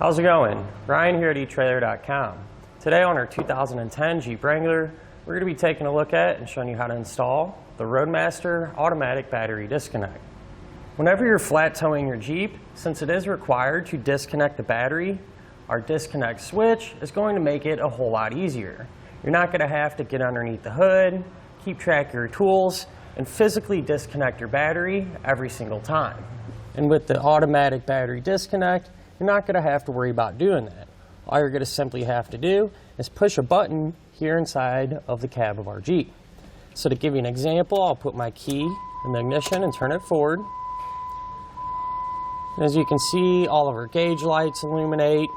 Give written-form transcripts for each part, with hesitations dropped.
How's it going? Ryan here at etrailer.com. Today on our 2010 Jeep Wrangler, we're going to be taking a look at and showing you how to install the Roadmaster Automatic Battery Disconnect. Whenever you're flat towing your Jeep, since it is required to disconnect the battery, our disconnect switch is going to make it a whole lot easier. You're not going to have to get underneath the hood, keep track of your tools, and physically disconnect your battery every single time. And with the automatic battery disconnect, you're not going to have to worry about doing that. All you're going to simply have to do is push a button here inside of the cab of our Jeep. So to give you an example, I'll put my key in the ignition and turn it forward. And as you can see, all of our gauge lights illuminate,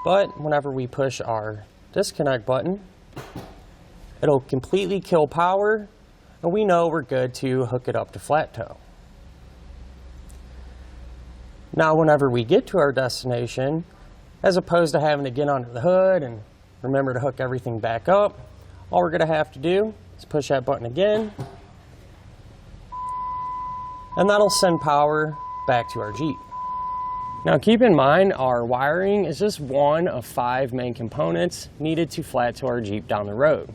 but whenever we push our disconnect button, it'll completely kill power, and we know we're good to hook it up to flat tow. Now, whenever we get to our destination, as opposed to having to get under the hood and remember to hook everything back up, all we're going to have to do is push that button again, and that'll send power back to our Jeep. Now, keep in mind, our wiring is just one of 5 main components needed to flat tow our Jeep down the road.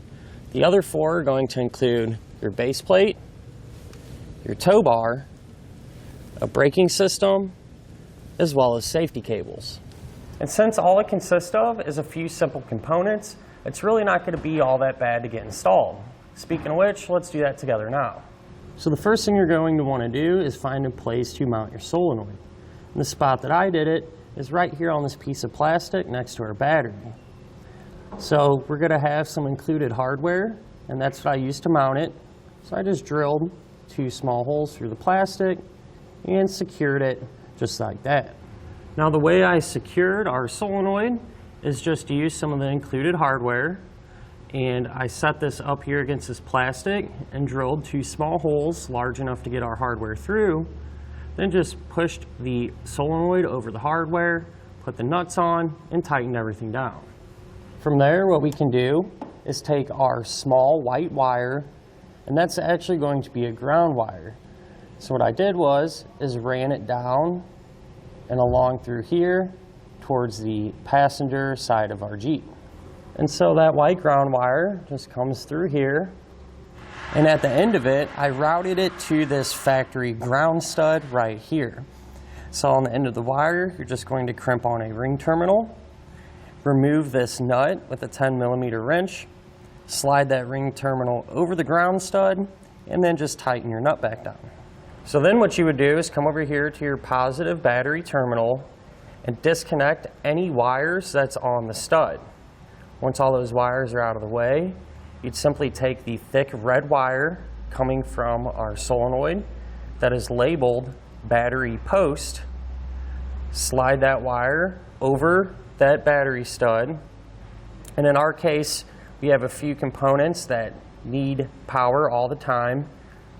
The other 4 are going to include your base plate, your tow bar, a braking system, as well as safety cables. And since all it consists of is a few simple components, it's really not going to be all that bad to get installed. Speaking of which, let's do that together now. So the first thing you're going to want to do is find a place to mount your solenoid. And the spot that I did it is right here on this piece of plastic next to our battery. So we're going to have some included hardware, and that's what I used to mount it. So I just drilled 2 small holes through the plastic and secured it just like that. Now, the way I secured our solenoid is just to use some of the included hardware, and I set this up here against this plastic and drilled 2 small holes large enough to get our hardware through, then just pushed the solenoid over the hardware, put the nuts on, and tightened everything down. From there, what we can do is take our small white wire, and that's actually going to be a ground wire. So what I did is ran it down and along through here towards the passenger side of our Jeep. And so that white ground wire just comes through here, and at the end of it, I routed it to this factory ground stud right here. So on the end of the wire, you're just going to crimp on a ring terminal, remove this nut with a 10mm wrench, slide that ring terminal over the ground stud, and then just tighten your nut back down. So then what you would do is come over here to your positive battery terminal and disconnect any wires that's on the stud. Once all those wires are out of the way, you'd simply take the thick red wire coming from our solenoid that is labeled battery post, slide that wire over that battery stud, and in our case, we have a few components that need power all the time,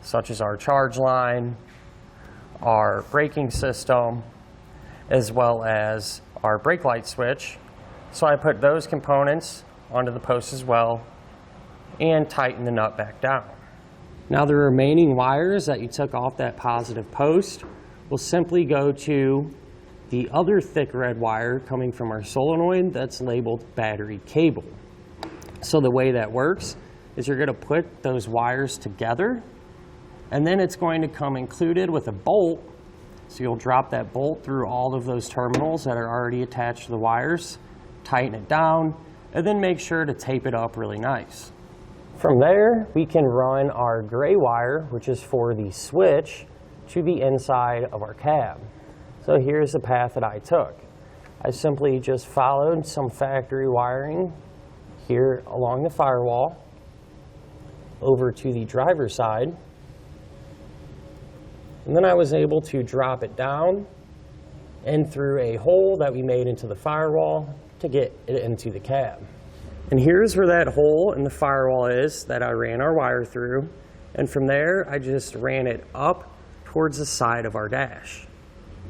such as our charge line, our braking system, as well as our brake light switch. So I put those components onto the post as well and tighten the nut back down. Now the remaining wires that you took off that positive post will simply go to the other thick red wire coming from our solenoid that's labeled battery cable. So the way that works is you're going to put those wires together, and then it's going to come included with a bolt. So you'll drop that bolt through all of those terminals that are already attached to the wires, tighten it down, and then make sure to tape it up really nice. From there, we can run our gray wire, which is for the switch, to the inside of our cab. So here's the path that I took. I simply just followed some factory wiring here along the firewall over to the driver's side, and then I was able to drop it down and through a hole that we made into the firewall to get it into the cab. And here's where that hole in the firewall is that I ran our wire through, and from there I just ran it up towards the side of our dash.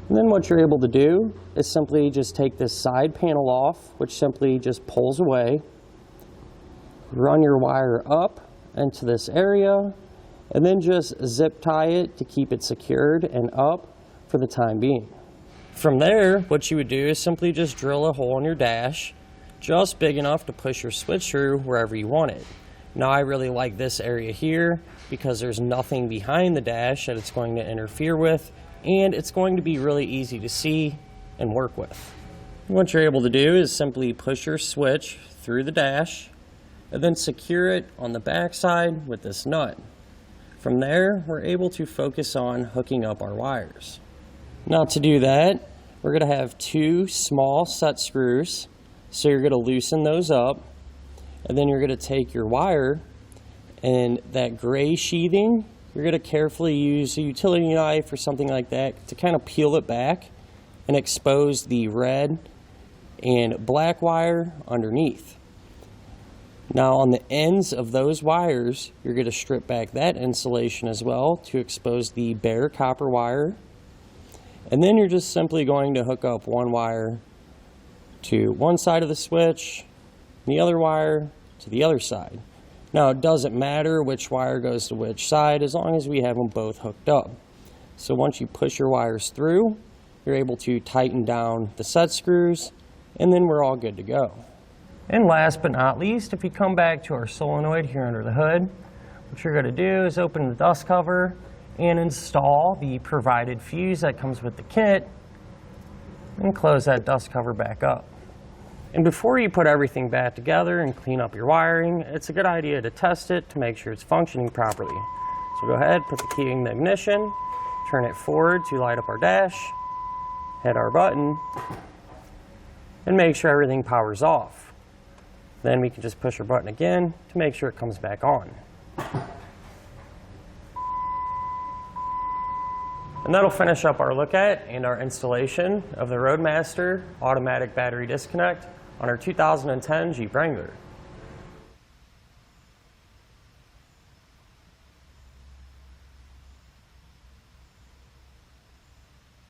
And then what you're able to do is simply just take this side panel off, which simply just pulls away, run your wire up into this area, and then just zip tie it to keep it secured and up for the time being. From there, what you would do is simply just drill a hole in your dash, just big enough to push your switch through wherever you want it. Now I really like this area here because there's nothing behind the dash that it's going to interfere with, and it's going to be really easy to see and work with. What you're able to do is simply push your switch through the dash and then secure it on the back side with this nut. From there, we're able to focus on hooking up our wires. Now to do that, we're going to have two small set screws, so you're going to loosen those up, and then you're going to take your wire and that gray sheathing, you're going to carefully use a utility knife or something like that to kind of peel it back and expose the red and black wire underneath. Now on the ends of those wires, you're going to strip back that insulation as well to expose the bare copper wire. And then you're just simply going to hook up one wire to one side of the switch, and the other wire to the other side. Now it doesn't matter which wire goes to which side as long as we have them both hooked up. So once you push your wires through, you're able to tighten down the set screws, and then we're all good to go. And last but not least, if you come back to our solenoid here under the hood, what you're going to do is open the dust cover and install the provided fuse that comes with the kit and close that dust cover back up. And before you put everything back together and clean up your wiring, it's a good idea to test it to make sure it's functioning properly. So go ahead, put the key in the ignition, turn it forward to light up our dash, hit our button, and make sure everything powers off. Then we can just push our button again to make sure it comes back on. And that'll finish up our look at and our installation of the Roadmaster Automatic Battery Disconnect on our 2010 Jeep Wrangler.